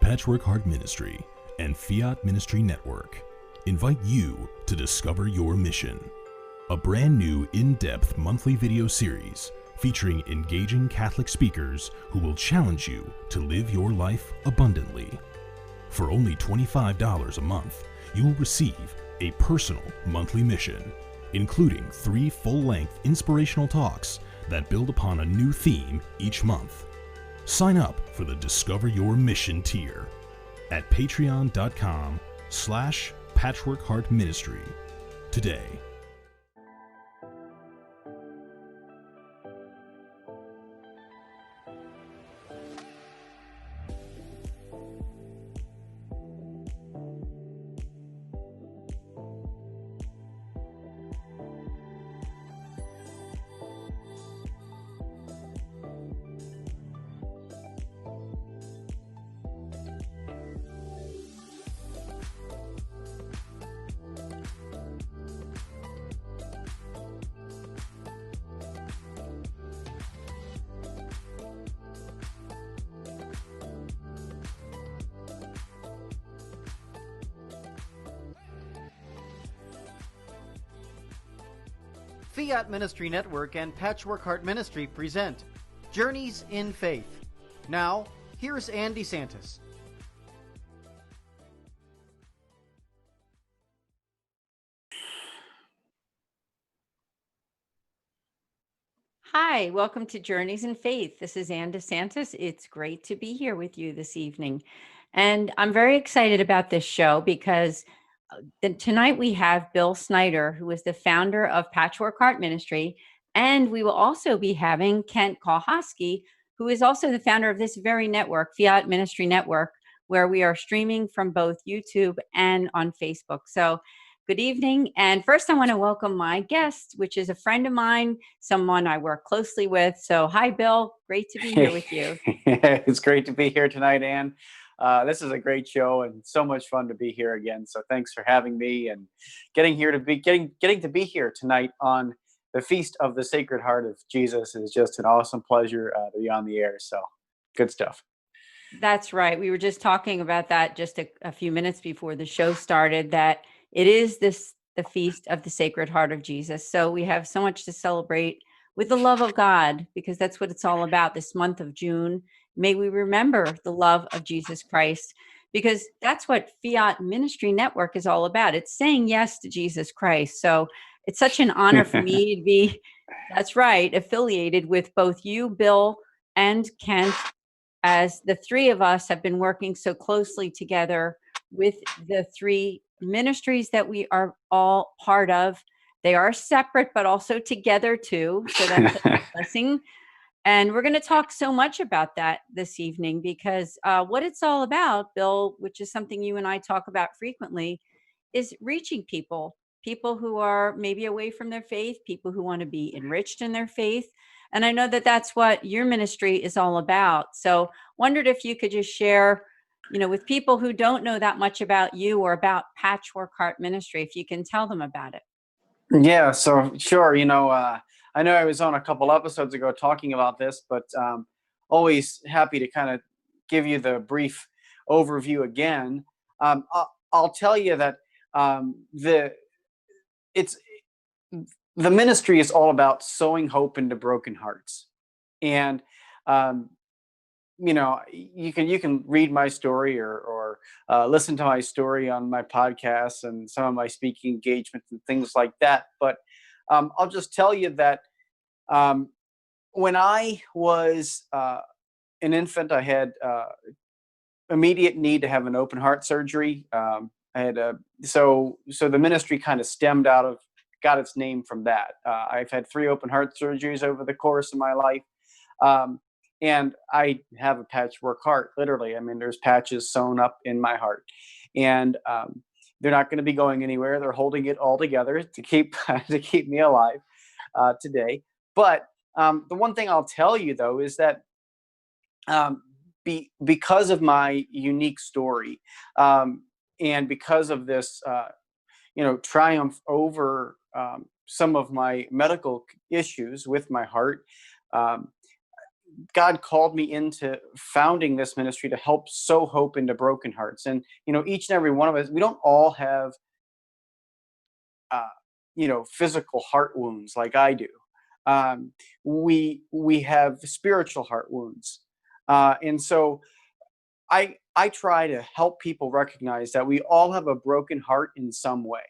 Patchwork Heart Ministry and Fiat Ministry Network invite you to discover your mission. A brand new in-depth monthly video series featuring engaging Catholic speakers who will challenge you to live your life abundantly. For only $25 a month, you will receive a personal monthly mission, including 3 full-length inspirational talks that build upon a new theme each month. Sign up for the Discover Your Mission tier at patreon.com/Patchwork Heart Ministry today. Fiat Ministry Network and Patchwork Heart Ministry present Journeys in Faith. Now, here's DeSantis. Hi, welcome to Journeys in Faith. This is DeSantis. It's great to be here with you this evening. And I'm very excited about this show because tonight we have Bill Snyder, who is the founder of Patchwork Heart Ministry. And we will also be having Kent Kuholski, who is also the founder of this very network, Fiat Ministry Network, where we are streaming from both YouTube and on Facebook. So good evening. And first I want to welcome my guest, which is a friend of mine, someone I work closely with. So hi, Bill. Great to be here with you. It's great to be here tonight, Ann. This is a great show and so much fun to be here again. So thanks for having me and getting to be here tonight on the Feast of the Sacred Heart of Jesus is just an awesome pleasure to be on the air. So good stuff. That's right. We were just talking about that just a few minutes before the show started, that it is the Feast of the Sacred Heart of Jesus. So we have so much to celebrate with the love of God, because that's what it's all about this month of June. May we remember the love of Jesus Christ, because that's what Fiat Ministry Network is all about. It's saying yes to Jesus Christ. So it's such an honor for me to be, that's right, affiliated with both you, Bill, and Kent, as the three of us have been working so closely together with the 3 ministries that we are all part of. They are separate, but also together too. So that's a blessing. And we're going to talk so much about that this evening, because what it's all about, Bill, which is something you and I talk about frequently, is reaching people who are maybe away from their faith, people who want to be enriched in their faith. And I know that that's what your ministry is all about. So wondered if you could just share, with people who don't know that much about you or about Patchwork Heart Ministry, if you can tell them about it. Yeah, so sure. I know I was on a couple episodes ago talking about this, but always happy to kind of give you the brief overview again. I'll tell you that the ministry is all about sowing hope into broken hearts, and you can read my story or listen to my story on my podcasts and some of my speaking engagements and things like that. But I'll just tell you that when I was an infant, I had immediate need to have an open heart surgery. I had so the ministry kind of got its name from that. I've had 3 open heart surgeries over the course of my life. And I have a patchwork heart, literally. I mean, there's patches sewn up in my heart, and they're not going to be going anywhere. They're holding it all together to keep me alive today. But the one thing I'll tell you, though, is that because of my unique story, and because of this, triumph over some of my medical issues with my heart, God called me into founding this ministry to help sow hope into broken hearts. And, each and every one of us, we don't all have, physical heart wounds like I do. We have spiritual heart wounds. And so I try to help people recognize that we all have a broken heart in some way.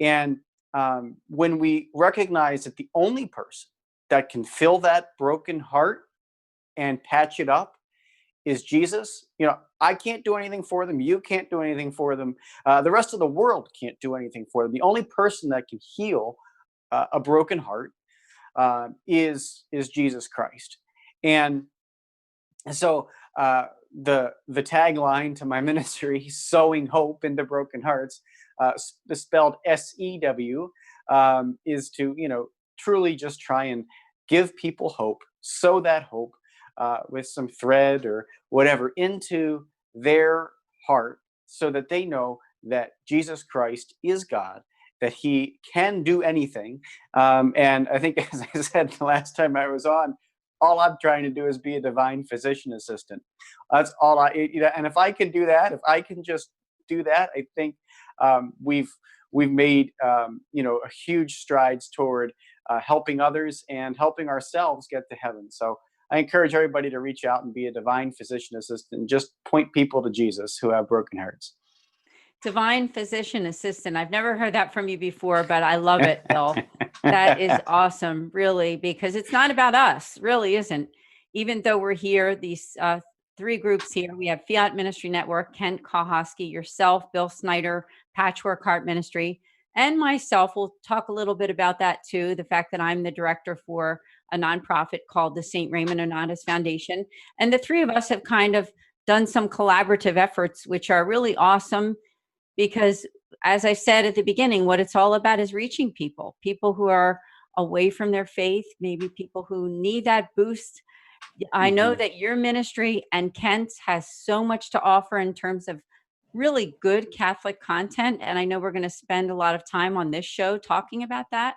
And when we recognize that the only person that can fill that broken heart and patch it up is Jesus, I can't do anything for them. You can't do anything for them. The rest of the world can't do anything for them. The only person that can heal a broken heart is Jesus Christ. And so the tagline to my ministry, sowing hope into broken hearts, spelled SEW, is to truly just try and give people hope, sow that hope with some thread or whatever into their heart, so that they know that Jesus Christ is God, that He can do anything. And I think, as I said the last time I was on, all I'm trying to do is be a divine physician assistant. That's all and if I can do that, if I can just do that, I think we've made a huge strides toward helping others and helping ourselves get to heaven. So I encourage everybody to reach out and be a divine physician assistant and just point people to Jesus who have broken hearts. Divine physician assistant. I've never heard that from you before, but I love it, Bill. That is awesome, really, because it's not about us, really isn't. Even though we're here, these three groups here, we have Fiat Ministry Network, Kent Kuholski, yourself, Bill Snyder, Patchwork Heart Ministry, and myself. We'll talk a little bit about that too, the fact that I'm the director for a nonprofit called the St. Raymond Onotis Foundation. And the three of us have kind of done some collaborative efforts, which are really awesome. Because, as I said at the beginning, what it's all about is reaching people who are away from their faith, maybe people who need that boost. I know that your ministry and Kent's has so much to offer in terms of really good Catholic content. And I know we're going to spend a lot of time on this show talking about that.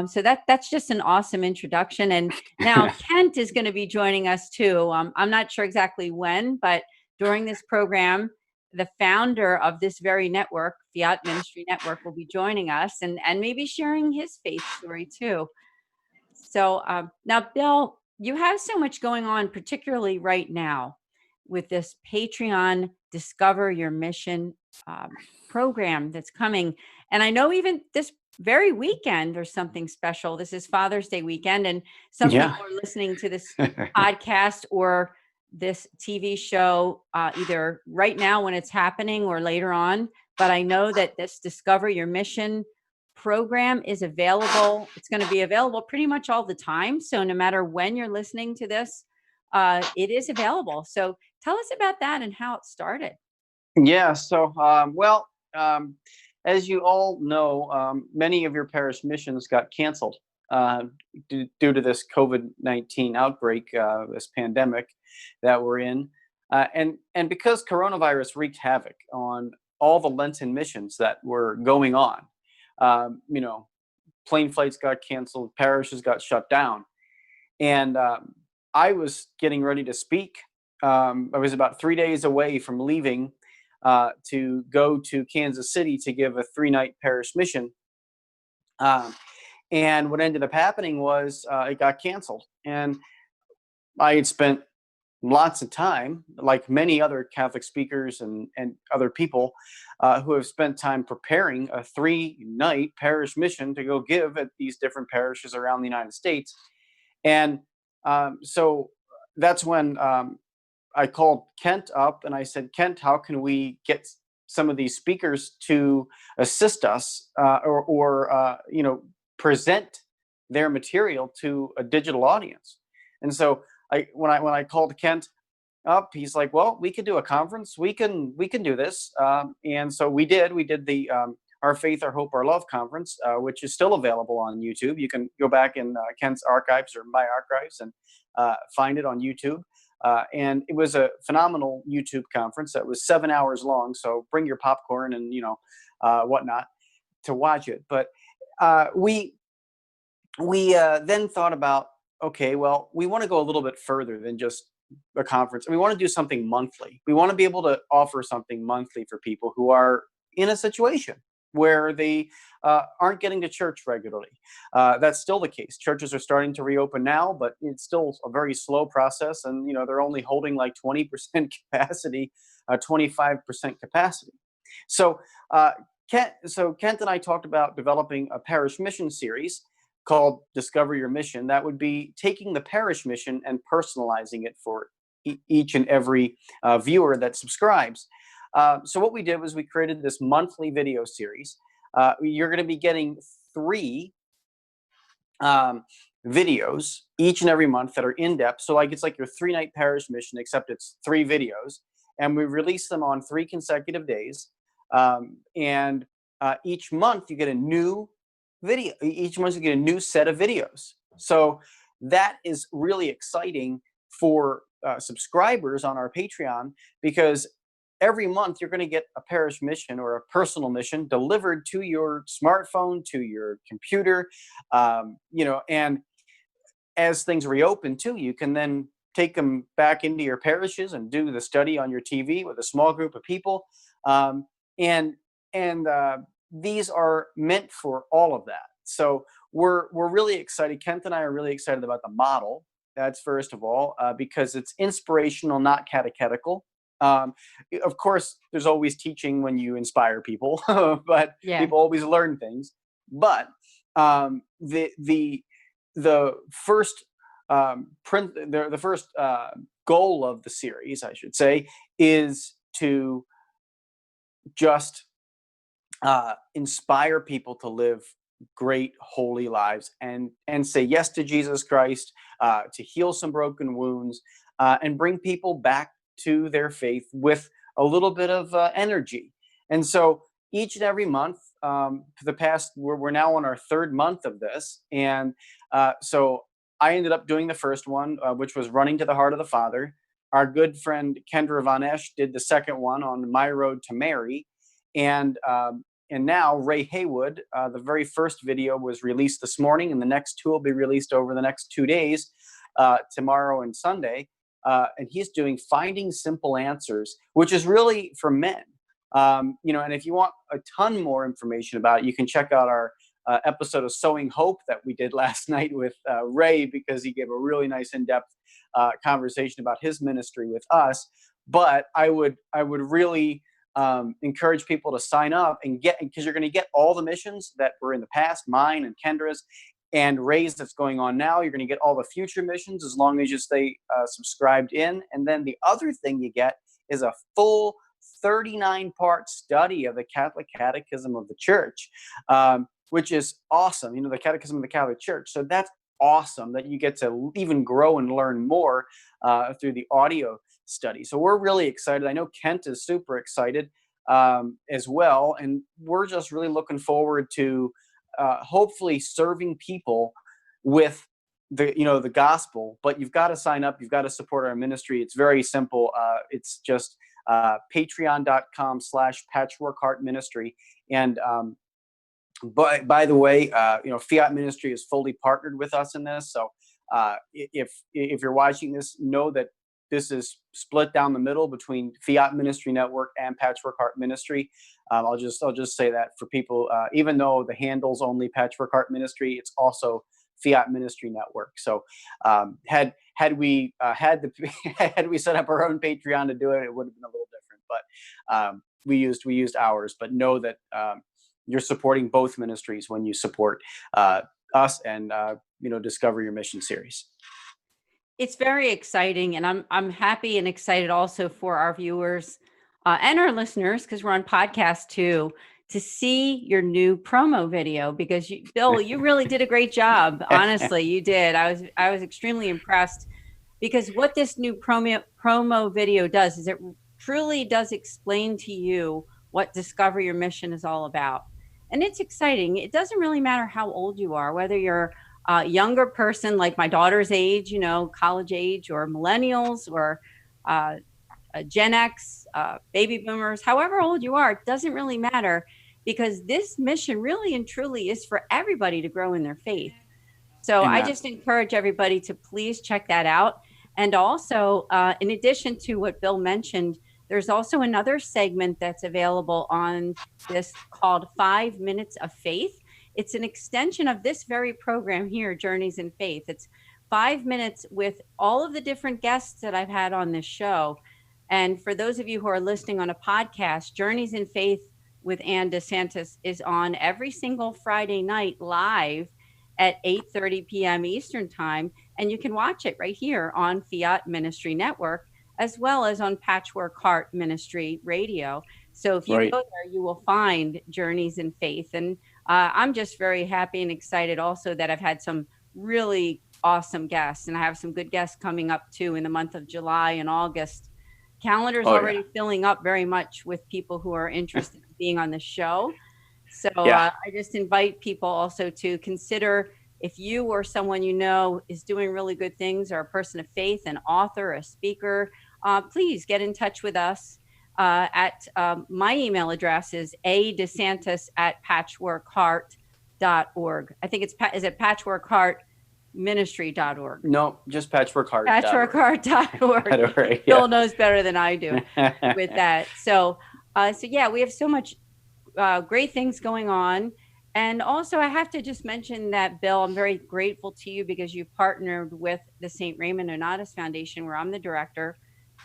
So that's just an awesome introduction. And now Kent is going to be joining us too. I'm not sure exactly when, but during this program, the founder of this very network, Fiat Ministry Network, will be joining us and maybe sharing his faith story too. So now, Bill, you have so much going on, particularly right now with this Patreon Discover Your Mission program that's coming. And I know even this very weekend there's something special. This is Father's Day weekend, and some people are listening to this podcast or this TV show either right now when it's happening or later on. But I know that this Discover Your Mission program is available. It's going to be available pretty much all the time. So no matter when you're listening to this, it is available. So tell us about that and how it started. Yeah. So, as you all know, many of your parish missions got canceled due to this COVID-19 outbreak, this pandemic that we're in. And because coronavirus wreaked havoc on all the Lenten missions that were going on, plane flights got canceled, parishes got shut down. And I was getting ready to speak. I was about 3 days away from leaving to go to Kansas City to give a 3-night parish mission. And what ended up happening was it got canceled. And I had spent lots of time, like many other Catholic speakers and other people who have spent time preparing a 3-night parish mission to go give at these different parishes around the United States. And so that's when I called Kent up and I said, Kent, how can we get some of these speakers to assist us or present their material to a digital audience? And so when I called Kent up, he's like, well, we could do a conference. We can do this. And so we did the Our Faith, Our Hope, Our Love conference, which is still available on YouTube. You can go back in Kent's archives or my archives and find it on YouTube. And it was a phenomenal YouTube conference that was 7 hours long. So bring your popcorn and, whatnot to watch it. But we then thought about okay, well, we want to go a little bit further than just a conference. And we want to do something monthly. We want to be able to offer something monthly for people who are in a situation where they aren't getting to church regularly. That's still the case. Churches are starting to reopen now, but it's still a very slow process. And, they're only holding like 20% capacity, 25% capacity. So, Kent and I talked about developing a parish mission series called Discover Your Mission. That would be taking the parish mission and personalizing it for each and every viewer that subscribes. So what we did was we created this monthly video series. You're going to be getting 3 videos each and every month that are in depth. So it's like your 3-night parish mission, except it's 3 videos, and we release them on 3 consecutive days. And each month you get a new video. Each month you get a new set of videos. So that is really exciting for subscribers on our Patreon, because every month you're going to get a parish mission or a personal mission delivered to your smartphone, to your computer, and as things reopen too, you can then take them back into your parishes and do the study on your TV with a small group of people. And these are meant for all of that. So we're really excited. Kent and I are really excited about the model. That's first of all, because it's inspirational, not catechetical. Of course, there's always teaching when you inspire people, but people always learn things. But the first the first goal of the series, I should say, is to just inspire people to live great holy lives and say yes to Jesus Christ, to heal some broken wounds, and bring people back to their faith with a little bit of energy. And so each and every month, for the past, we're now on our 3rd month of this, and so I ended up doing the first one, which was Running to the Heart of the Father. Our good friend Kendra Von Esch did the second one on My Road to Mary, and now Ray Haywood, the very first video was released this morning, and the next 2 will be released over the next 2 days, tomorrow and Sunday. And he's doing Finding Simple Answers, which is really for men. And if you want a ton more information about it, you can check out our episode of Sowing Hope that we did last night with Ray, because he gave a really nice in-depth conversation about his ministry with us. But I would really encourage people to sign up and because you're going to get all the missions that were in the past, mine and Kendra's, and Ray's that's going on now. You're going to get all the future missions as long as you stay subscribed in. And then the other thing you get is a full 39-part study of the Catholic Catechism of the Church, which is awesome. The Catechism of the Catholic Church. So that's awesome that you get to even grow and learn more through the audio study. So we're really excited. I know Kent is super excited as well. And we're just really looking forward to hopefully serving people with the gospel. But you've got to sign up. You've got to support our ministry. It's very simple. It's just patreon.com/Patchwork Heart Ministry. And by the way, Fiat Ministry is fully partnered with us in this. So if you're watching this, know that this is split down the middle between Fiat Ministry Network and Patchwork Heart Ministry. I'll just say that for people, even though the handle's only Patchwork Heart Ministry, it's also Fiat Ministry Network. So had we set up our own Patreon to do it, it would have been a little different. But we used ours. But know that you're supporting both ministries when you support us and Discover Your Mission series. It's very exciting, and I'm happy and excited also for our viewers and our listeners, because we're on podcast too, to see your new promo video, because Bill, you really did a great job. Honestly, you did. I was extremely impressed, because what this new promo video does is it truly does explain to you what Discover Your Mission is all about. And it's exciting. It doesn't really matter how old you are, whether you're a younger person like my daughter's age, college age, or millennials, or Gen X, baby boomers, however old you are, it doesn't really matter, because this mission really and truly is for everybody to grow in their faith. So I Amen. just encourage everybody to please check that out. And also, in addition to what Bill mentioned, there's also another segment that's available on this called 5 Minutes of Faith. It's an extension of this very program here, Journeys in Faith. It's 5 minutes with all of the different guests that I've had on this show. And for those of you who are listening on a podcast, Journeys in Faith with DeSantis is on every single Friday night live at 8:30 p.m. Eastern Time. And you can watch it right here on Fiat Ministry Network, as well as on Patchwork Heart Ministry Radio. So if you Right. go there, you will find Journeys in Faith. And I'm just very happy and excited also that I've had some really awesome guests, and I have some good guests coming up too in the month of July and August. Calendar's already filling up very much with people who are interested in being on the show. So I just invite people also to consider, if you or someone you know is doing really good things, or a person of faith, an author, a speaker, please get in touch with us. My email address is adesantis@patchworkheart.org. I think is it patchworkheartministry.org? No, just patchworkheart. Patchworkheart.org. Right, Bill knows better than I do with that. So yeah, we have so much great things going on. And also, I have to just mention that, Bill, I'm very grateful to you because you partnered with the St. Raymond Nonatus Foundation, where I'm the director.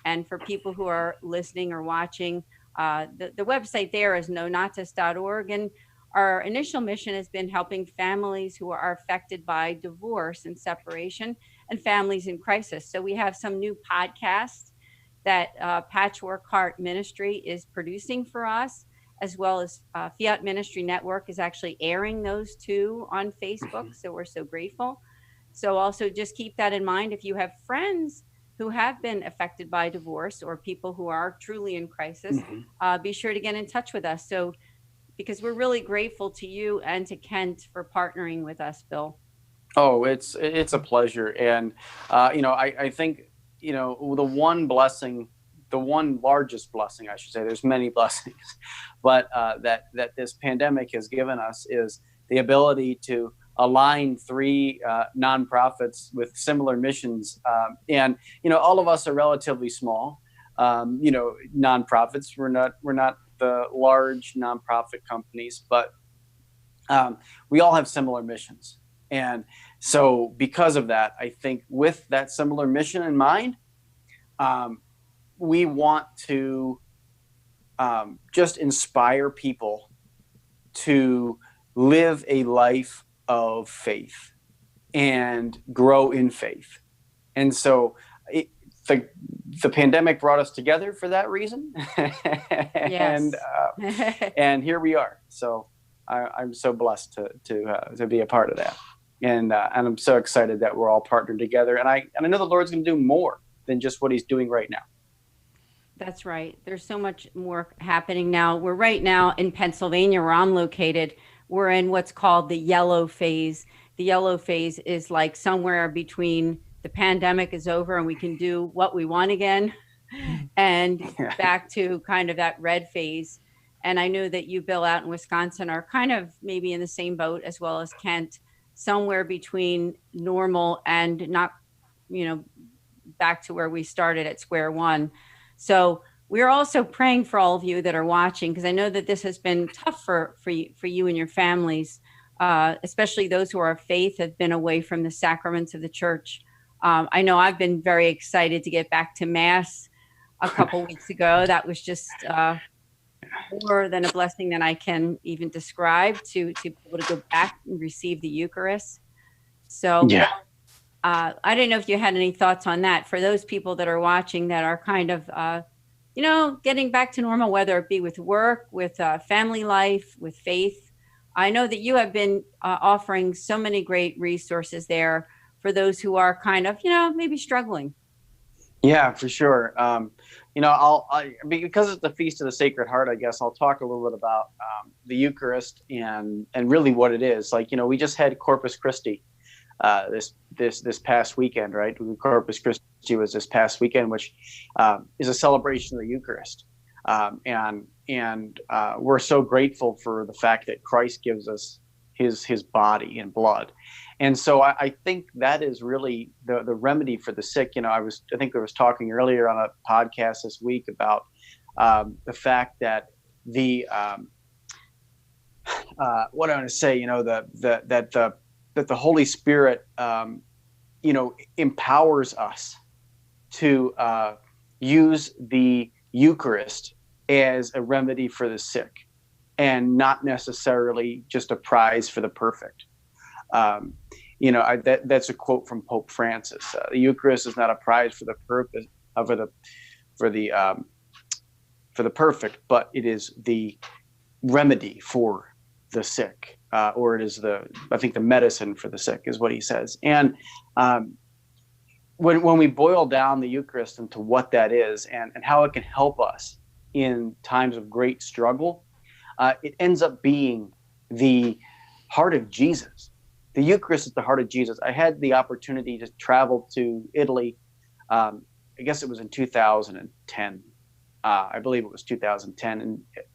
And for people who are listening or watching, the website there is nonatus.org. And our initial mission has been helping families who are affected by divorce and separation, and families in crisis. So we have some new podcasts that Patchwork Heart Ministry is producing for us, as well as Fiat Ministry Network is actually airing those two on Facebook. So we're so grateful. So also just keep that in mind. If you have friends who have been affected by divorce, or people who are truly in crisis, be sure to get in touch with us. So, because we're really grateful to you and to Kent for partnering with us, Bill. Oh, it's a pleasure. And, I think, the one largest blessing, I should say, there's many blessings, but that this pandemic has given us is the ability to align three nonprofits with similar missions. And, all of us are relatively small, nonprofits. We're not the large nonprofit companies, but we all have similar missions. And so because of that, I think with that similar mission in mind, we want to just inspire people to live a life of faith and grow in faith. And so the pandemic brought us together for that reason. Yes. And here we are. So I'm so blessed to be a part of that. And I'm so excited that we're all partnered together. And I know the Lord's going to do more than just what he's doing right now. That's right. There's so much more happening now. We're right now in Pennsylvania, where I'm located. We're in what's called the yellow phase. The yellow phase is like somewhere between the pandemic is over and we can do what we want again, and back to kind of that red phase. And I know that you, Bill, out in Wisconsin, are kind of maybe in the same boat, as well as Kent, somewhere between normal and not, back to where we started at square one. So we're also praying for all of you that are watching, because I know that this has been tough for you and your families, especially those who are of faith, have been away from the sacraments of the church. I know I've been very excited to get back to Mass a couple weeks ago. That was just more than a blessing than I can even describe, to be able to go back and receive the Eucharist. So yeah. I didn't know if you had any thoughts on that for those people that are watching that are kind of, getting back to normal, whether it be with work, with family life, with faith. I know that you have been offering so many great resources there for those who are kind of, maybe struggling. Yeah, for sure. Because it's the Feast of the Sacred Heart, I guess I'll talk a little bit about the Eucharist and really what it is. Like, we just had Corpus Christi this past weekend, right? Corpus Christi was this past weekend, which is a celebration of the Eucharist. And we're so grateful for the fact that Christ gives us his body and blood. And so I think that is really the remedy for the sick. I think I was talking earlier on a podcast this week about the fact that what I want to say, that the Holy Spirit, empowers us to use the Eucharist as a remedy for the sick, and not necessarily just a prize for the perfect. That's a quote from Pope Francis. The Eucharist is not a prize for the purpose for the perfect, but it is the remedy for the sick, or it is the medicine for the sick, is what he says. And when we boil down the Eucharist into what that is and how it can help us in times of great struggle, it ends up being the heart of Jesus. The Eucharist is the heart of Jesus. I had the opportunity to travel to Italy. I guess it was in 2010. I believe it was 2010. And it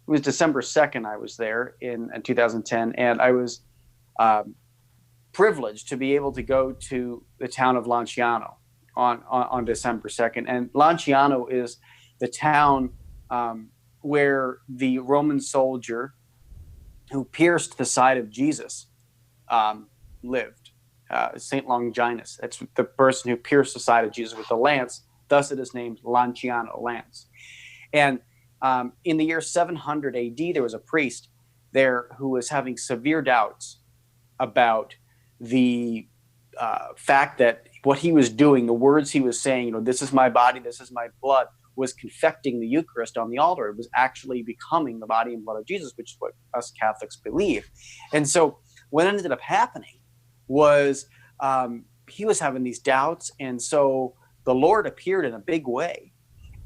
was December 2nd I was there in 2010. And I was privileged to be able to go to the town of Lanciano on December 2nd. And Lanciano is the town where the Roman soldier who pierced the side of Jesus lived. Saint Longinus. That's the person who pierced the side of Jesus with the lance. Thus it is named Lanciano, lance. And in the year 700 AD, there was a priest there who was having severe doubts about the fact that what he was doing, the words he was saying, this is my body, this is my blood, was confecting the Eucharist on the altar. It was actually becoming the body and blood of Jesus, which is what us Catholics believe. And so what ended up happening was he was having these doubts, and so the Lord appeared in a big way.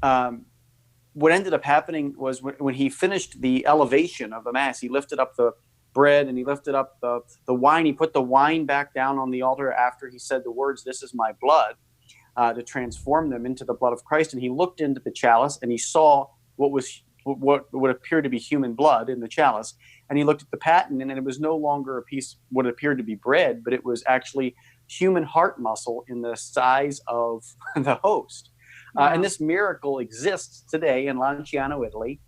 What ended up happening was when he finished the elevation of the Mass, he lifted up the bread and he lifted up the wine. He put the wine back down on the altar after he said the words, "This is my blood," to transform them into the blood of Christ. And he looked into the chalice and he saw what would appear to be human blood in the chalice. And he looked at the paten, and it was no longer a piece what appeared to be bread, but it was actually human heart muscle in the size of the host. Wow. And this miracle exists today in Lanciano, Italy.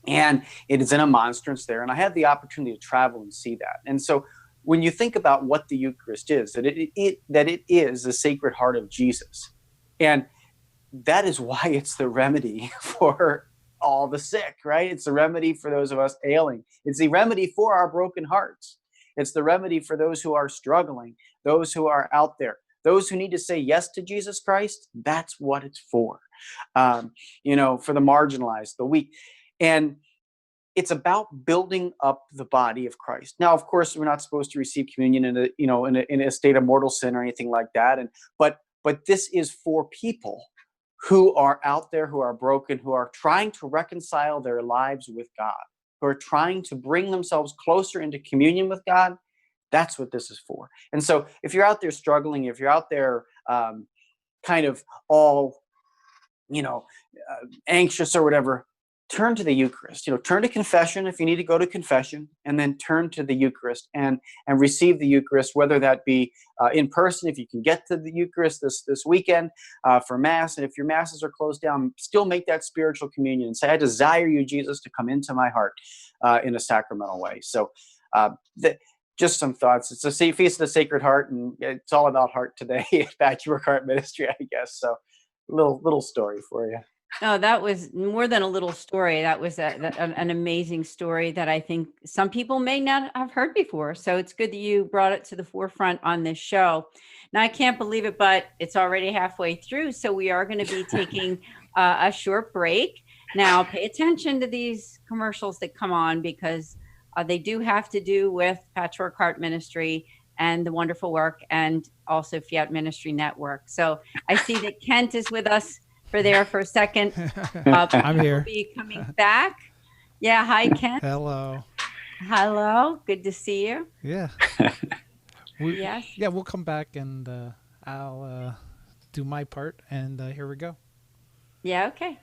And it is in a monstrance there. And I had the opportunity to travel and see that. And so when you think about what the Eucharist is, that it is the Sacred Heart of Jesus. And that is why it's the remedy for all the sick, right? It's the remedy for those of us ailing. It's the remedy for our broken hearts. It's the remedy for those who are struggling, those who are out there, those who need to say yes to Jesus Christ. That's what it's for. For the marginalized, the weak. And it's about building up the body of Christ. Now, of course, we're not supposed to receive communion in a state of mortal sin or anything like that. But this is for people who are out there, who are broken, who are trying to reconcile their lives with God, who are trying to bring themselves closer into communion with God. That's what this is for. And so if you're out there struggling, if you're out there kind of all, anxious or whatever, turn to the Eucharist. Turn to confession if you need to go to confession, and then turn to the Eucharist and receive the Eucharist, whether that be in person, if you can get to the Eucharist this weekend for Mass. And if your Masses are closed down, still make that spiritual communion and say, "I desire you, Jesus, to come into my heart in a sacramental way." So just some thoughts. It's a Feast of the Sacred Heart, and it's all about heart today at Patchwork Heart Ministry, I guess. So little story for you. Oh, that was more than a little story. That was an amazing story that I think some people may not have heard before. So it's good that you brought it to the forefront on this show. Now, I can't believe it, but it's already halfway through. So we are going to be taking a short break. Now, pay attention to these commercials that come on, because they do have to do with Patchwork Heart Ministry and the wonderful work, and also Fiat Ministry Network. So I see that Kent is with us for a second. I'm here. We'll be coming back. Yeah. Hi, Kent. Hello. Good to see you. Yeah. Yes. Yeah, we'll come back, and I'll do my part, and here we go. Yeah. Okay.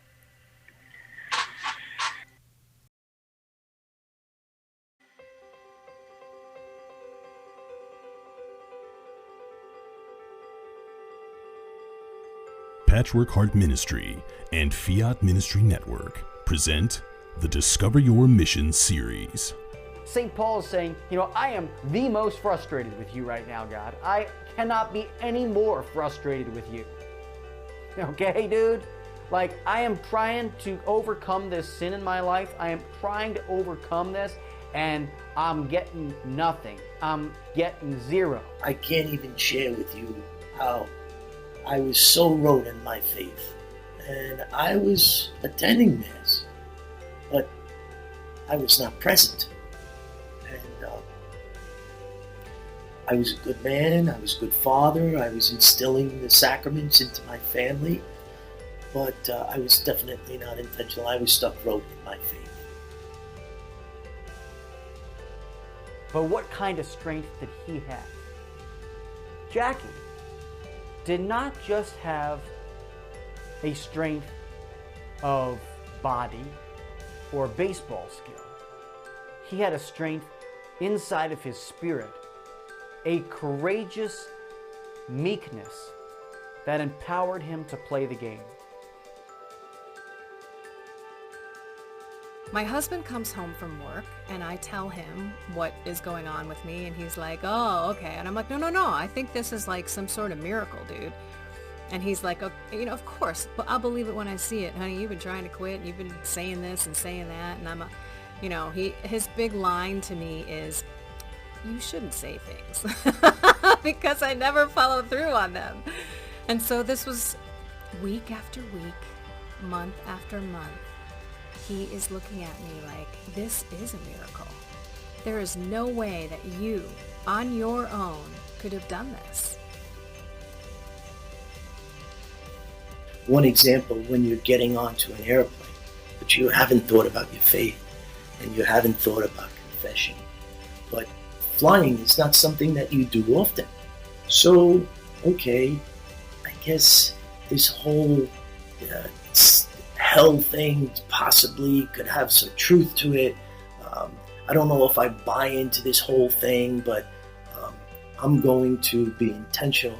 Patchwork Heart Ministry and Fiat Ministry Network present the Discover Your Mission series. St. Paul is saying, I am the most frustrated with you right now, God. I cannot be any more frustrated with you. Okay, dude? Like, I am trying to overcome this sin in my life. I am trying to overcome this, and I'm getting nothing. I'm getting zero. I can't even share with you how I was so wrote in my faith. And I was attending Mass, but I was not present. And I was a good man, I was a good father, I was instilling the sacraments into my family, but I was definitely not intentional. I was stuck wrote in my faith. But what kind of strength did he have? Jackie did not just have a strength of body or baseball skill. He had a strength inside of his spirit, a courageous meekness that empowered him to play the game. My husband comes home from work and I tell him what is going on with me, and he's like, oh, okay. And I'm like, no, I think this is like some sort of miracle, dude. And he's like, oh, of course, but I'll believe it when I see it. Honey, you've been trying to quit and you've been saying this and saying that. And I'm, his big line to me is, you shouldn't say things because I never follow through on them. And so this was week after week, month after month. He is looking at me like, this is a miracle. There is no way that you, on your own, could have done this. One example, when you're getting onto an airplane, but you haven't thought about your faith, and you haven't thought about confession. But flying is not something that you do often. So, okay, I guess this whole hell thing possibly could have some truth to it. I don't know if I buy into this whole thing, but I'm going to be intentional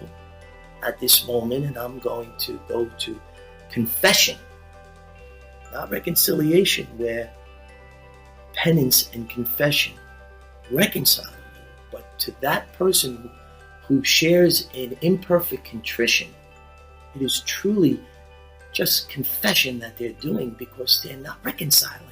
at this moment, and I'm going to go to confession, not reconciliation, where penance and confession reconcile you, but to that person who shares an imperfect contrition, it is truly just confession that they're doing because they're not reconciling.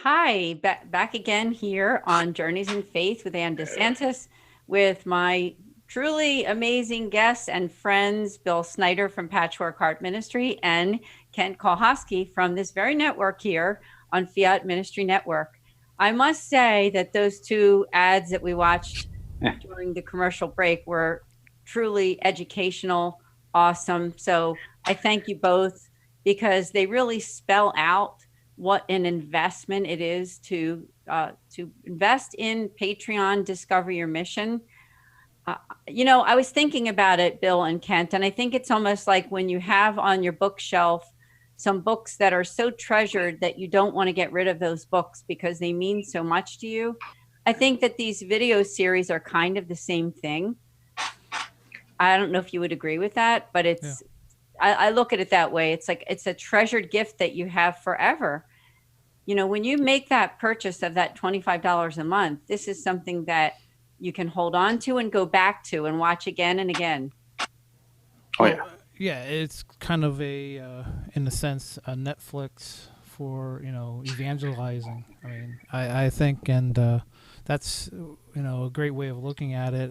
Hi, back again here on Journeys in Faith with DeSantis, with my truly amazing guests and friends, Bill Snyder from Patchwork Heart Ministry and Kent Kuholski from this very network here on Fiat Ministry Network. I must say that those two ads that we watched during the commercial break were truly educational, awesome. So I thank you both because they really spell out what an investment it is to invest in Patreon, Discover Your Mission. I was thinking about it, Bill and Kent, and I think it's almost like when you have on your bookshelf some books that are so treasured that you don't want to get rid of those books because they mean so much to you. I think that these video series are kind of the same thing. I don't know if you would agree with that, but I look at it that way. It's like, it's a treasured gift that you have forever. You know, when you make that purchase of that $25 a month, this is something that you can hold on to and go back to and watch again and again. Oh yeah. Yeah, it's kind of in a sense, a Netflix for, evangelizing. I mean, I think, and that's, a great way of looking at it.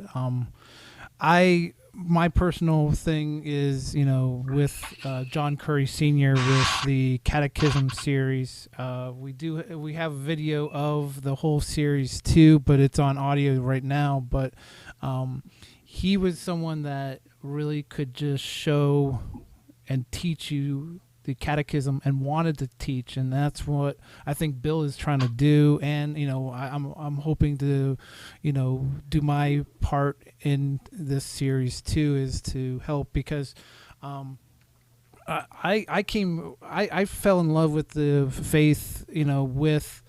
My personal thing is, with John Curry Sr. with the Catechism series. We have video of the whole series too, but it's on audio right now. But he was someone that really could just show and teach you the catechism and wanted to teach, and that's what I think Bill is trying to do. And I'm hoping to do my part in this series too, is to help, because I fell in love with the faith, with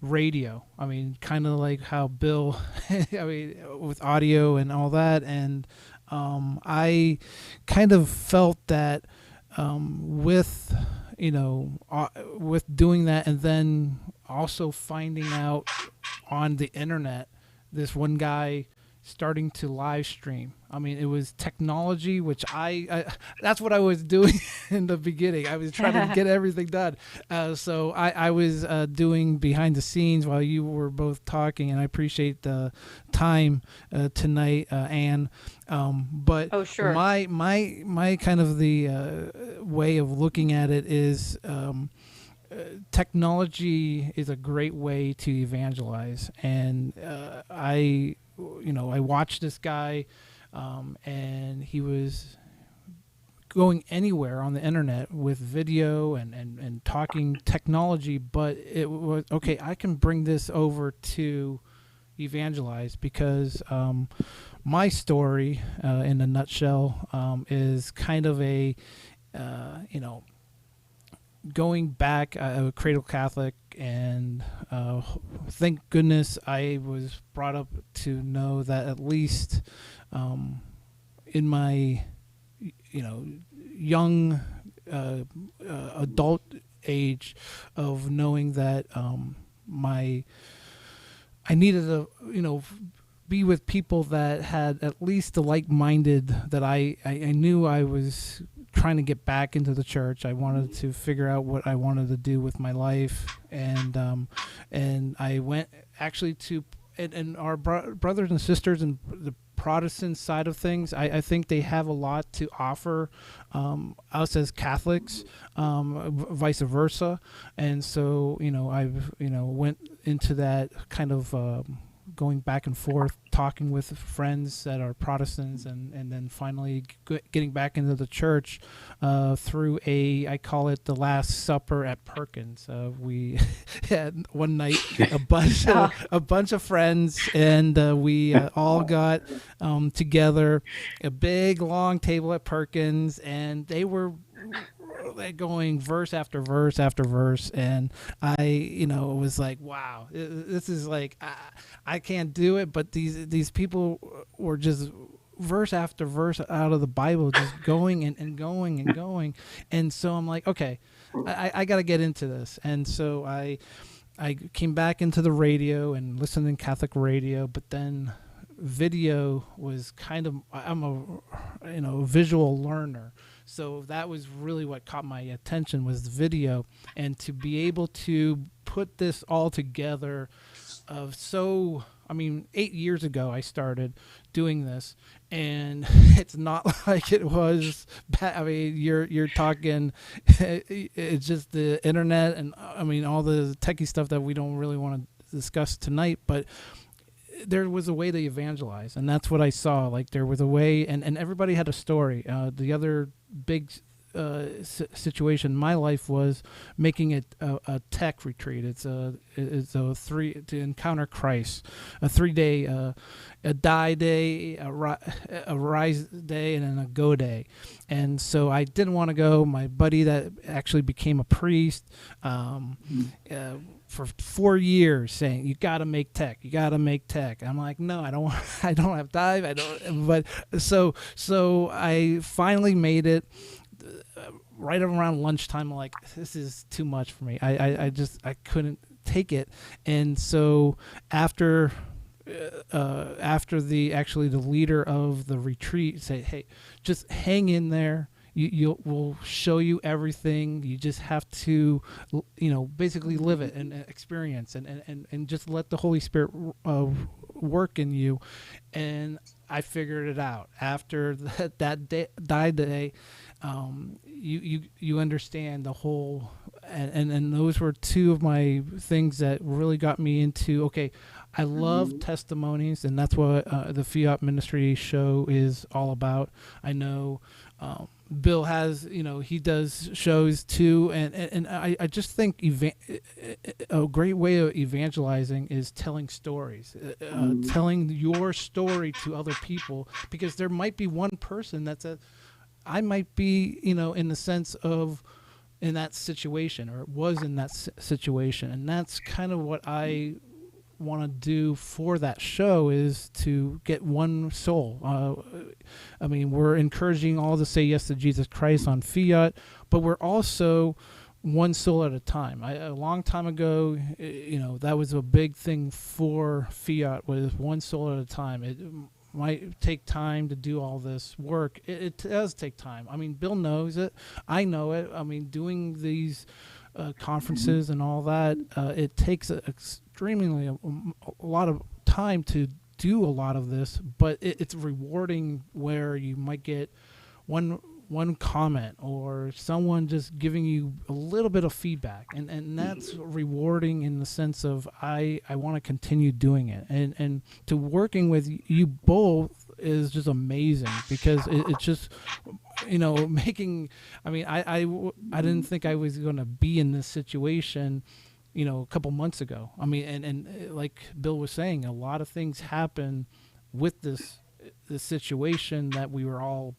radio. I mean, kind of like how Bill I mean, with audio and all that. And I kind of felt that with doing that, and then also finding out on the internet, this one guy starting to live stream. I mean, it was technology, which I that's what I was doing in the beginning. I was trying to get everything done. So I was doing behind the scenes while you were both talking, and I appreciate the time tonight, Anne. But oh, sure. my kind of the way of looking at it is technology is a great way to evangelize. And I watched this guy, and he was going anywhere on the internet with video and talking technology, but it was, okay, I can bring this over to evangelize, because my story, in a nutshell, is kind of a, going back, a cradle Catholic, and thank goodness I was brought up to know that at least in my young adult age of knowing that I needed to be with people that had at least the like-minded, that I knew I was trying to get back into the church. I wanted to figure out what I wanted to do with my life, and I went actually to and our brothers and sisters in the Protestant side of things. I think they have a lot to offer us as Catholics, vice versa, and so I've went into that kind of going back and forth, talking with friends that are Protestants, and then finally getting back into the church through I call it the Last Supper at Perkins. We had one night a bunch of friends, and we all got together, a big long table at Perkins, and they were going verse after verse after verse, and I was like, wow, this is like, I can't do it, but these people were just verse after verse out of the Bible, just going and going and going. And so I'm like, okay, I got to get into this. And so I came back into the radio and listened to Catholic radio, but then video was kind of, I'm a visual learner. So that was really what caught my attention, was the video, and to be able to put this all together. 8 years ago I started doing this, and it's not like it was bad. I mean, you're talking, it's just the internet, and all the techie stuff that we don't really want to discuss tonight, but there was a way to evangelize, and that's what I saw. Like, there was a way, and everybody had a story. The other big situation in my life was making it a tech retreat. It's a 3 to encounter Christ, a 3-day, a die day, a rise day, and then a go day. And so I didn't want to go. My buddy that actually became a priest for 4 years saying, you got to make tech. I'm like, no, I don't want, I don't have time. But so I finally made it right around lunchtime. I'm like, this is too much for me. I couldn't take it. And so after the leader of the retreat said, hey, just hang in there. We'll show you everything. You just have to, basically live it and experience and just let the Holy Spirit work in you. And I figured it out after that day. You understand the whole, and those were two of my things that really got me into, okay, I love testimonies, and that's what the Fiat Ministry show is all about. I know Bill has, he does shows too, and I just think a great way of evangelizing is telling stories, telling your story to other people, because there might be one person I might be, in the sense of in that situation, or was in that situation, and that's kind of what I want to do for that show, is to get one soul. We're encouraging all to say yes to Jesus Christ on Fiat, but we're also one soul at a time. A long time ago, that was a big thing for Fiat, was one soul at a time. It might take time to do all this work. It does take time. Bill knows it. I know it. Doing these conferences and all that, it takes extremely a lot of time to do a lot of this, but it's rewarding, where you might get one comment or someone just giving you a little bit of feedback, and that's rewarding in the sense of I want to continue doing it, and to working with you both is just amazing, because it's just making, I didn't think I was going to be in this situation a couple months ago. And like Bill was saying, a lot of things happen with this situation that we were all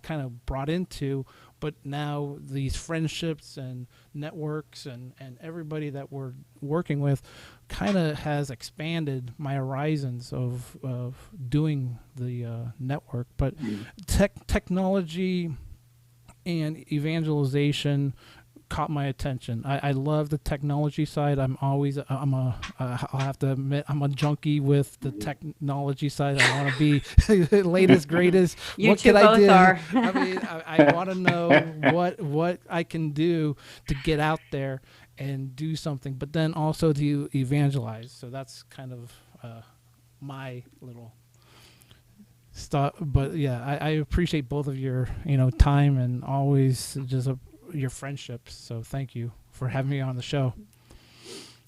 kind of brought into, but now these friendships and networks and everybody that we're working with kind of has expanded my horizons of doing the network. But technology and evangelization caught my attention. I love the technology side. I'll have to admit, I'm a junkie with the technology side. I want to be latest, greatest. You what two can both I do? are. I want to know what I can do to get out there and do something, but then also to evangelize. So that's kind of my little stuff. But yeah, I appreciate both of your time, and always just your friendships. So thank you for having me on the show.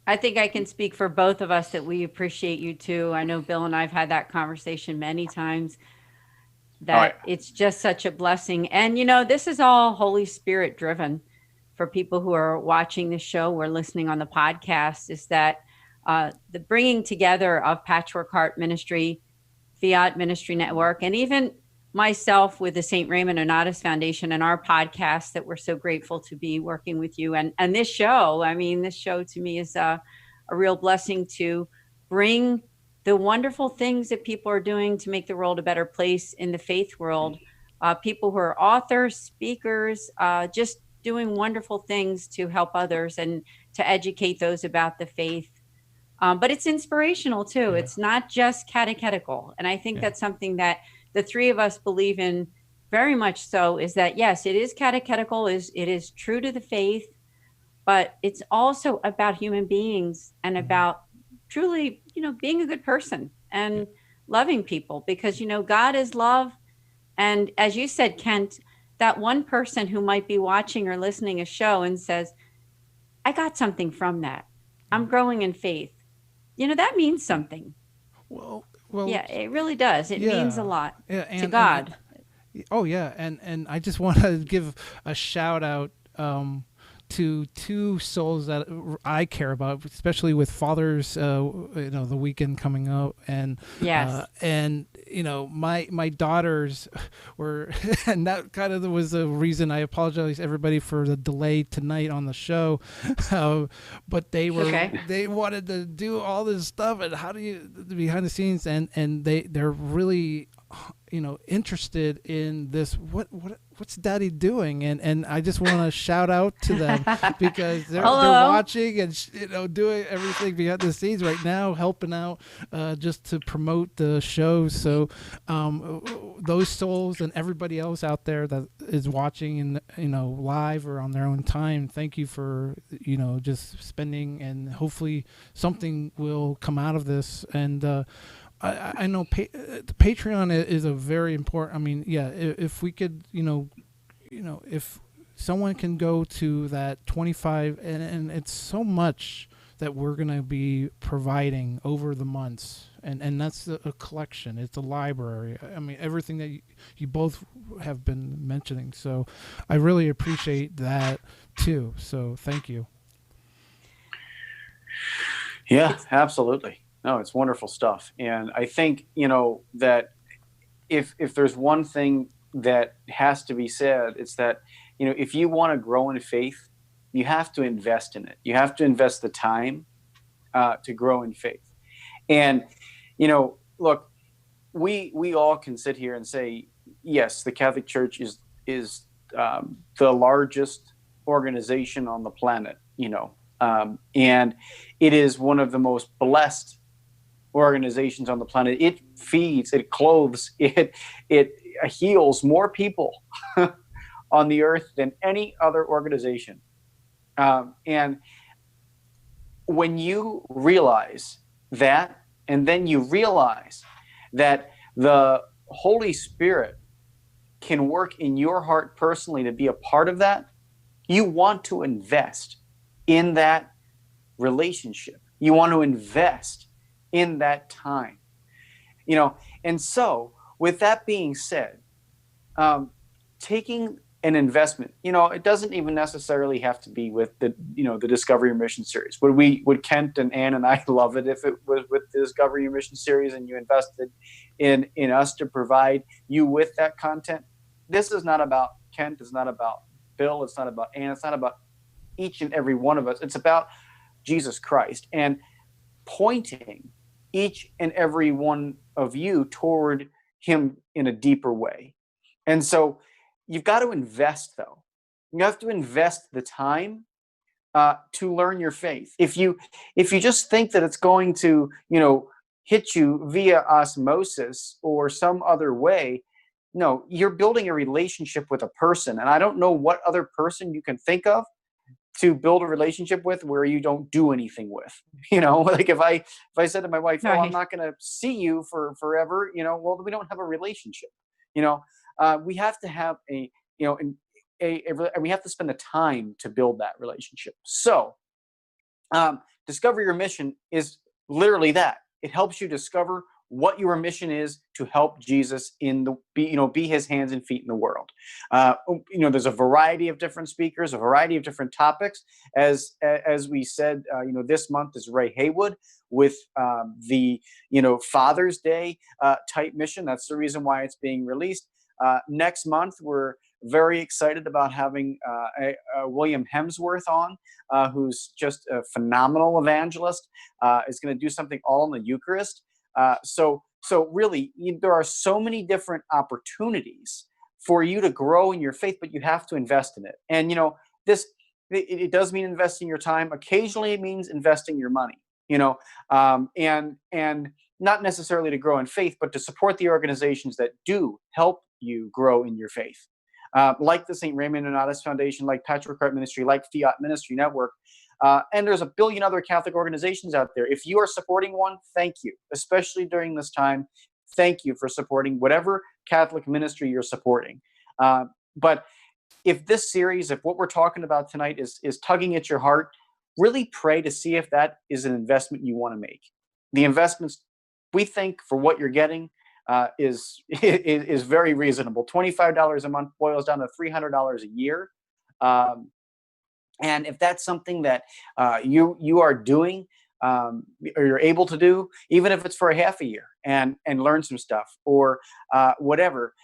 I think I can speak for both of us that we appreciate you too. I know Bill and I've had that conversation many times, that it's just such a blessing. And, this is all Holy Spirit driven. For people who are watching the show or listening on the podcast, is that the bringing together of Patchwork Heart Ministry, Fiat Ministry Network, and even myself with the St. Raymond Onatus Foundation and our podcast, that we're so grateful to be working with you. And this show, this show to me is a real blessing to bring the wonderful things that people are doing to make the world a better place in the faith world. People who are authors, speakers, just doing wonderful things to help others and to educate those about the faith. But it's inspirational too. Yeah. It's not just catechetical. And I think that's something that the three of us believe in very much so, is that, yes, it is catechetical, it is true to the faith, but it's also about human beings and about truly, being a good person and loving people, because, God is love. And as you said, Kent, that one person who might be watching or listening a show and says, I got something from that. I'm growing in faith. That means something. Well, yeah, it really does. It means a lot to God. Oh yeah, and I just want to give a shout out to two souls that I care about, especially with Father's the weekend coming up, and Yes. and my daughters were, and that kind of was the reason. I apologize everybody for the delay tonight on the show, but they were Okay. they wanted to do all this stuff, and how do you behind the scenes, and they're really interested in this. What's Daddy doing? And I just want to shout out to them because they're watching and doing everything behind the scenes right now, helping out just to promote the show. So those souls and everybody else out there that is watching and live or on their own time, thank you for just spending, and hopefully something will come out of this. And I know the Patreon is a very important. I mean, yeah, if we could, if someone can go to that 25, and it's so much that we're going to be providing over the months, and that's a collection. It's a library. I mean, everything that you both have been mentioning. So I really appreciate that too. So thank you. Yeah, absolutely. No, it's wonderful stuff. And I think, that if there's one thing that has to be said, it's that, if you want to grow in faith, you have to invest in it. You have to invest the time to grow in faith. And, look, we all can sit here and say, yes, the Catholic Church is the largest organization on the planet, and it is one of the most blessed organizations on the planet. It feeds, it clothes, it heals more people on the earth than any other organization. And when you realize that, and then you realize that the Holy Spirit can work in your heart personally to be a part of that, you want to invest in that relationship. You want to invest in that time, and so with that being said, taking an investment, it doesn't even necessarily have to be with the Discover Your Mission series. Would Kent and Ann and I love it if it was with the Discover Your Mission series and you invested in us to provide you with that content. This is not about Kent. It's not about Bill. It's not about Ann. It's not about each and every one of us. It's about Jesus Christ and pointing each and every one of you toward him in a deeper way. And so you've got to invest, though. You have to invest the time to learn your faith. If you just think that it's going to, hit you via osmosis or some other way, no, you're building a relationship with a person. And I don't know what other person you can think of to build a relationship with where you don't do anything with, like if I said to my wife, Right. I'm not going to see you for forever, well, we don't have a relationship. We have to have we have to spend the time to build that relationship. So Discover Your Mission is literally that. It helps you discover what your mission is to help Jesus be his hands and feet in the world. There's a variety of different speakers, a variety of different topics. As we said, this month is Ray Haywood with the Father's Day type mission. That's the reason why it's being released. Next month, we're very excited about having William Hemsworth on, who's just a phenomenal evangelist. Is going to do something all in the Eucharist. So really, there are so many different opportunities for you to grow in your faith, but you have to invest in it. And it does mean investing your time. Occasionally, it means investing your money. And not necessarily to grow in faith, but to support the organizations that do help you grow in your faith, like the St. Raymond Nonatus Foundation, like Patchwork Ministry, like Fiat Ministry Network. And there's a billion other Catholic organizations out there. If you are supporting one, thank you, especially during this time. Thank you for supporting whatever Catholic ministry you're supporting. But if this series, if what we're talking about tonight is tugging at your heart, really pray to see if that is an investment you want to make. The investments, we think, for what you're getting, is very reasonable. $25 a month boils down to $300 a year. And if that's something that you are doing, or you're able to do, even if it's for a half a year, and learn some stuff, or whatever,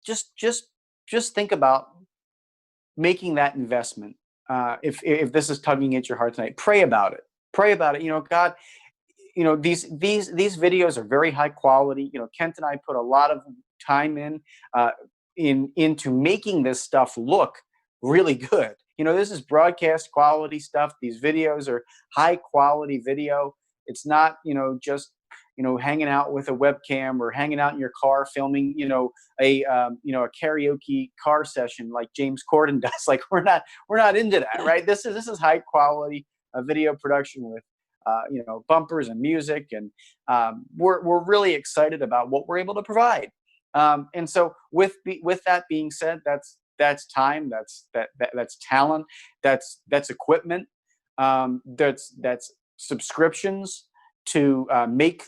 just think about making that investment. If this is tugging at your heart tonight, pray about it. Pray about it. God, these videos are very high quality. Kent and I put a lot of time into making this stuff look really good. This is broadcast quality stuff. These videos are high quality video. It's not, just, hanging out with a webcam or hanging out in your car filming, a karaoke car session like James Corden does. Like, we're not into that, right? This is high quality video production with, bumpers and music. And we're really excited about what we're able to provide. And so with that being said, that's time, that's talent, that's equipment, that's subscriptions to make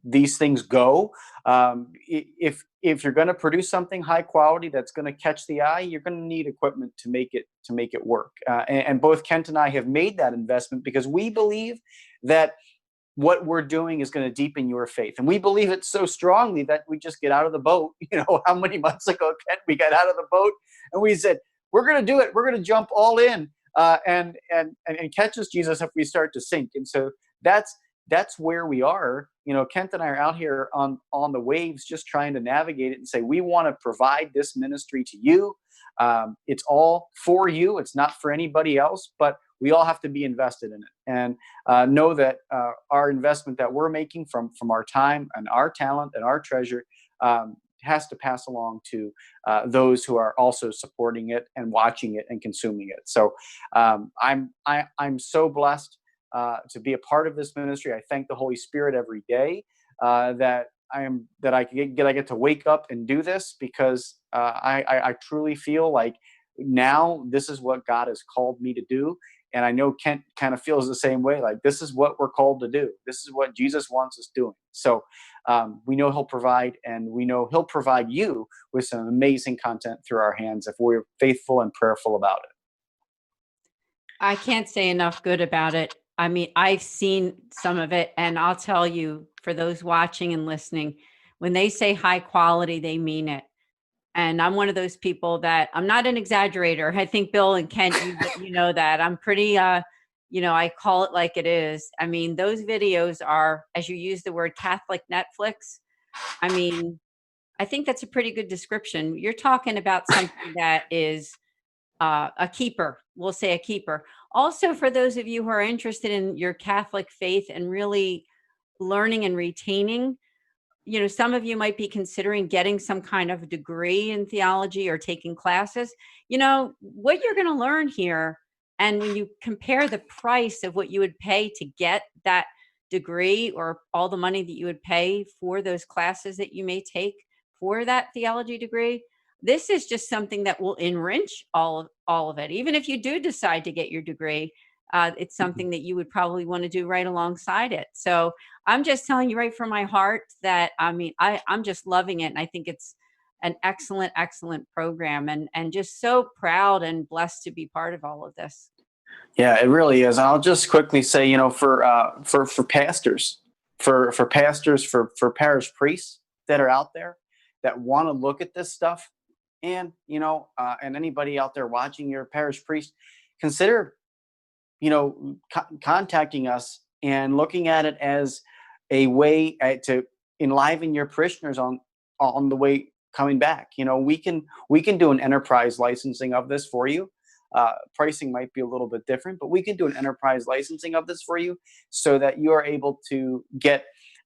these things go. If you're going to produce something high quality that's going to catch the eye, you're going to need equipment to make it work. And both Kent and I have made that investment because we believe that what we're doing is going to deepen your faith. And we believe it so strongly that we just get out of the boat. How many months ago, Kent, we got out of the boat and we said, we're going to do it. We're going to jump all in and catch us, Jesus, if we start to sink. And so that's where we are. Kent and I are out here on the waves, just trying to navigate it and say, we want to provide this ministry to you. It's all for you. It's not for anybody else, but we all have to be invested in it, and know that our investment that we're making from our time and our talent and our treasure has to pass along to those who are also supporting it and watching it and consuming it. So I'm so blessed to be a part of this ministry. I thank the Holy Spirit every day that I get to wake up and do this, because I truly feel like now this is what God has called me to do. And I know Kent kind of feels the same way. Like, this is what we're called to do. This is what Jesus wants us doing. So we know he'll provide, and we know he'll provide you with some amazing content through our hands if we're faithful and prayerful about it. I can't say enough good about it. I mean, I've seen some of it, and I'll tell you, for those watching and listening, when they say high quality, they mean it. And I'm one of those people that I'm not an exaggerator. I think Bill and Kent, you know that. I'm pretty, I call it like it is. I mean, those videos are, as you use the word, Catholic Netflix. I mean, I think that's a pretty good description. You're talking about something that is a keeper. We'll say a keeper. Also, for those of you who are interested in your Catholic faith and really learning and retaining, some of you might be considering getting some kind of degree in theology or taking classes. What you're going to learn here, and when you compare the price of what you would pay to get that degree, or all the money that you would pay for those classes that you may take for that theology degree, this is just something that will enrich all of it. Even if you do decide to get your degree, it's something that you would probably want to do right alongside it. So I'm just telling you right from my heart that, I'm just loving it. And I think it's an excellent, excellent program, and just so proud and blessed to be part of all of this. Yeah, it really is. I'll just quickly say, for pastors, for pastors, for parish priests that are out there that want to look at this stuff, and anybody out there watching, your parish priest, consider contacting us and looking at it as a way to enliven your parishioners on the way coming back. We can do an enterprise licensing of this for you. Pricing might be a little bit different, but we can do an enterprise licensing of this for you, so that you are able to get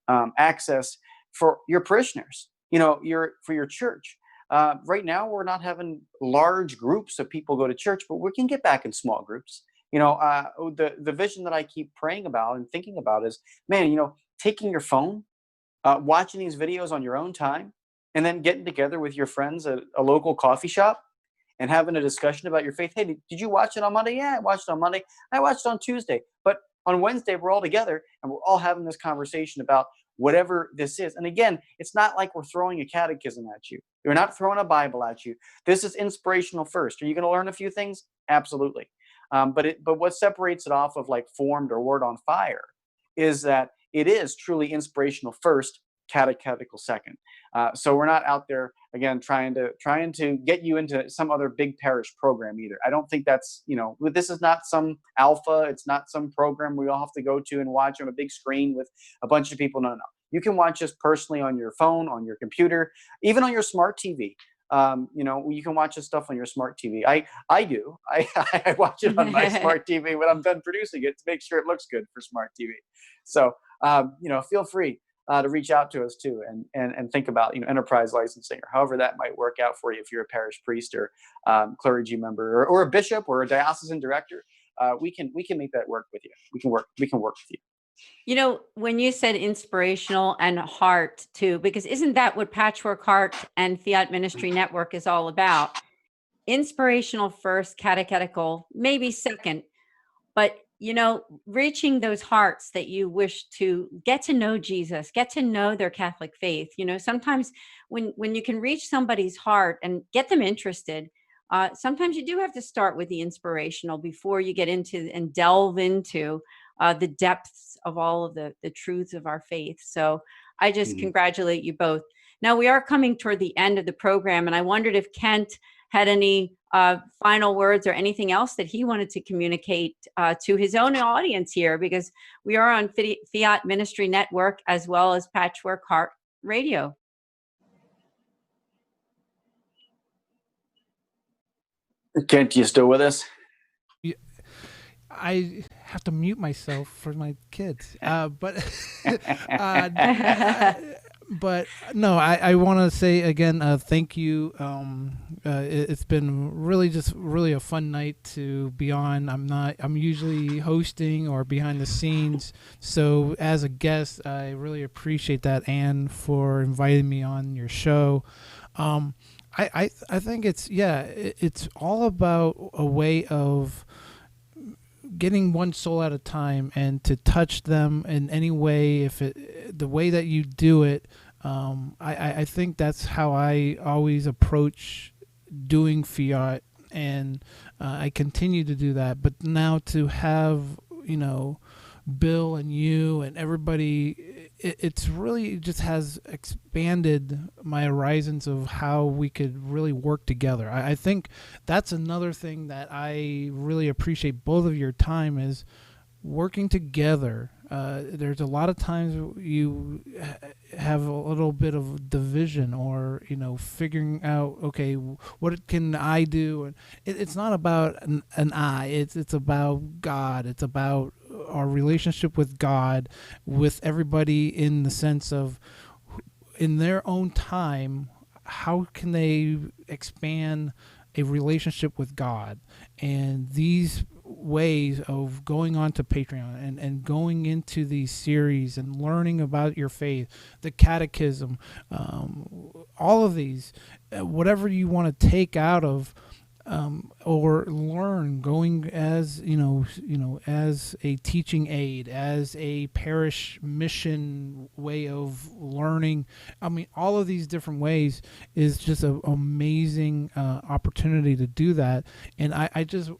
access for your parishioners, for your church. Right now, we're not having large groups of people go to church, but we can get back in small groups. The vision that I keep praying about and thinking about is, man, taking your phone, watching these videos on your own time, and then getting together with your friends at a local coffee shop and having a discussion about your faith. Hey, did you watch it on Monday? Yeah, I watched it on Monday. I watched it on Tuesday. But on Wednesday, we're all together and we're all having this conversation about whatever this is. And again, it's not like we're throwing a catechism at you. We're not throwing a Bible at you. This is inspirational first. Are you going to learn a few things? Absolutely. But what separates it off of like Formed or Word on Fire is that it is truly inspirational first, catechetical second. So we're not out there again trying to get you into some other big parish program either. I don't think that's, this is not some alpha. It's not some program we all have to go to and watch on a big screen with a bunch of people. No. You can watch us personally on your phone, on your computer, even on your smart TV. You can watch this stuff on your smart TV. I do. I watch it on my smart TV when I'm done producing it to make sure it looks good for smart TV. So, feel free to reach out to us too, and think about enterprise licensing or however that might work out for you if you're a parish priest or clergy member or a bishop or a diocesan director. We can make that work with you. We can work with you. When you said inspirational and heart too, because isn't that what Patchwork Heart and Fiat Ministry Network is all about? Inspirational first, catechetical maybe second, but reaching those hearts that you wish to get to know Jesus, get to know their Catholic faith. Sometimes when you can reach somebody's heart and get them interested, sometimes you do have to start with the inspirational before you get into and delve into the depths of all of the truths of our faith. So I just congratulate you both. Now we are coming toward the end of the program, and I wondered if Kent had any final words or anything else that he wanted to communicate to his own audience here, because we are on Fiat Ministry Network as well as Patchwork Heart Radio. Kent, you still with us? I have to mute myself for my kids, but no, I want to say again, thank you. It's been really a fun night to be on. I'm usually hosting or behind the scenes, so as a guest, I really appreciate that, Anne, for inviting me on your show. I think it's all about a way of getting one soul at a time and to touch them in any way, the way that you do it. I think that's how I always approach doing Fiat, and I continue to do that. But now to have, Bill and you and everybody, it's really just has expanded my horizons of how we could really work together. I think that's another thing that I really appreciate both of your time is working together. There's a lot of times you have a little bit of division or, figuring out, okay, what can I do? And it's not about an I, it's about God. It's about our relationship with God, with everybody, in the sense of in their own time, how can they expand a relationship with God? And these ways of going on to Patreon and going into these series and learning about your faith, the catechism, all of these, whatever you want to take out of or learn, going as as a teaching aid, as a parish mission way of learning. I mean, all of these different ways is just an amazing opportunity to do that. And I just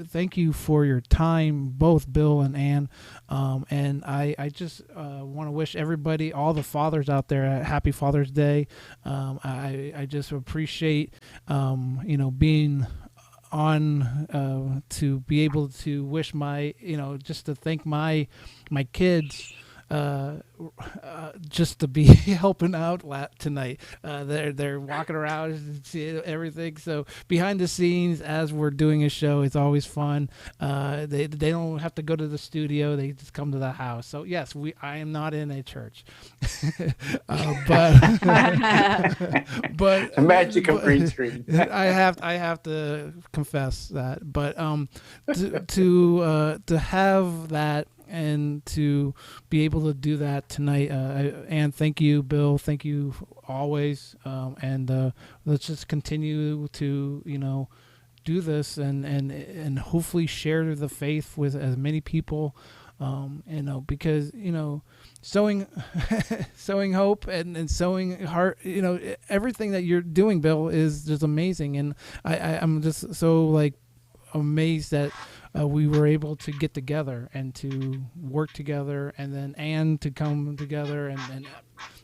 thank you for your time, both Bill and Ann. And I just want to wish everybody, all the fathers out there, a happy Father's Day. I just appreciate, being on to be able to wish my, just to thank my kids. Just to be helping out tonight. They're walking around and seeing everything. So behind the scenes, as we're doing a show, it's always fun. They don't have to go to the studio; they just come to the house. So yes, I am not in a church, but the magic of green screen. I have to confess that. But to have that. And to be able to do that tonight, and thank you, Bill. Thank you always. And let's just continue to, do this and hopefully share the faith with as many people Because, sowing, sowing hope and sowing heart, everything that you're doing, Bill, is just amazing. And I'm just so like amazed that we were able to get together and to work together, and to come together, and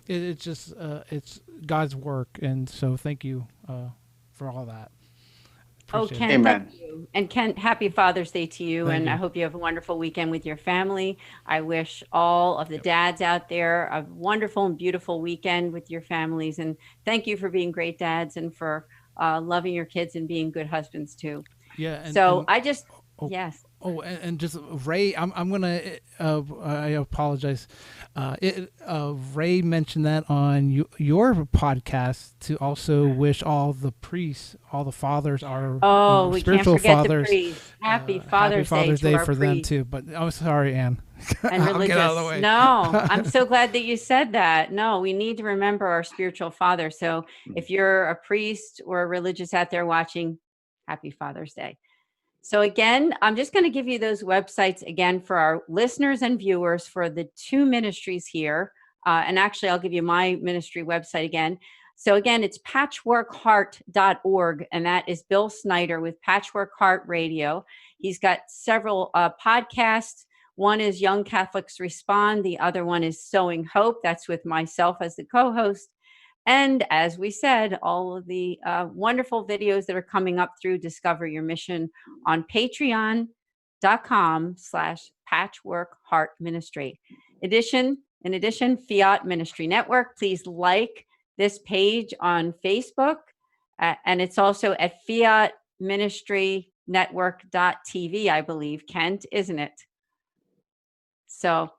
it's just it's God's work. And so thank you for all that. Appreciate Ken, Amen. thank you. And Ken, happy Father's Day to you. Thank and you. I hope you have a wonderful weekend with your family. I wish all of the dads out there a wonderful and beautiful weekend with your families. And thank you for being great dads and for loving your kids and being good husbands too. Yeah. Yes. Oh, and just Ray, I'm gonna. I apologize. Ray mentioned that on your podcast to also wish all the priests, all the fathers, our We can't spiritual forget fathers, the priests. Happy Father's Day to for our them priests. too. But I'm sorry, Ann. And I'll religious. get out of the way. No, I'm so glad that you said that. No, we need to remember our spiritual father. So if you're a priest or a religious out there watching, happy Father's Day. So again, I'm just going to give you those websites again for our listeners and viewers for the two ministries here. And actually, I'll give you my ministry website again. So again, it's patchworkheart.org, and that is Bill Snyder with Patchwork Heart Radio. He's got several podcasts. One is Young Catholics Respond. The other one is Sowing Hope. That's with myself as the co-host. And as we said, all of the wonderful videos that are coming up through Discover Your Mission on patreon.com/Patchwork Heart Ministry. In addition, Fiat Ministry Network, please like this page on Facebook. And it's also at fiatministrynetwork.tv, I believe, Kent, isn't it? So,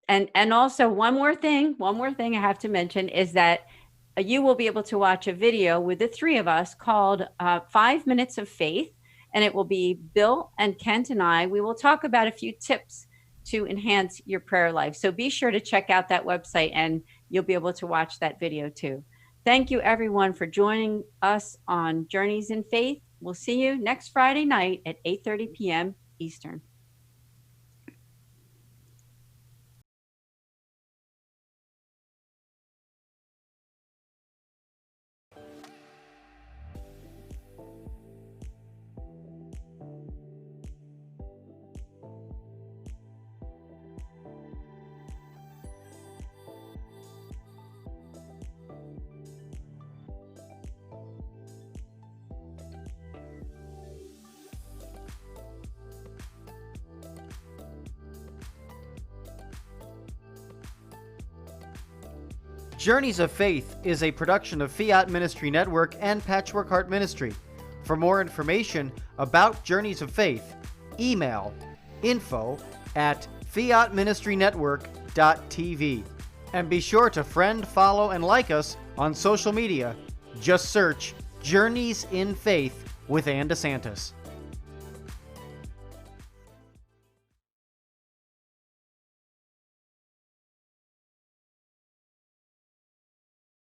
and also one more thing I have to mention is that you will be able to watch a video with the three of us called 5 Minutes of Faith. And it will be Bill and Kent and I. We will talk about a few tips to enhance your prayer life. So be sure to check out that website and you'll be able to watch that video too. Thank you everyone for joining us on Journeys in Faith. We'll see you next Friday night at 8:30 p.m. Eastern. Journeys of Faith is a production of Fiat Ministry Network and Patchwork Heart Ministry. For more information about Journeys of Faith, email info@fiatministrynetwork.tv. And be sure to friend, follow, and like us on social media. Just search Journeys in Faith with Ann DeSantis.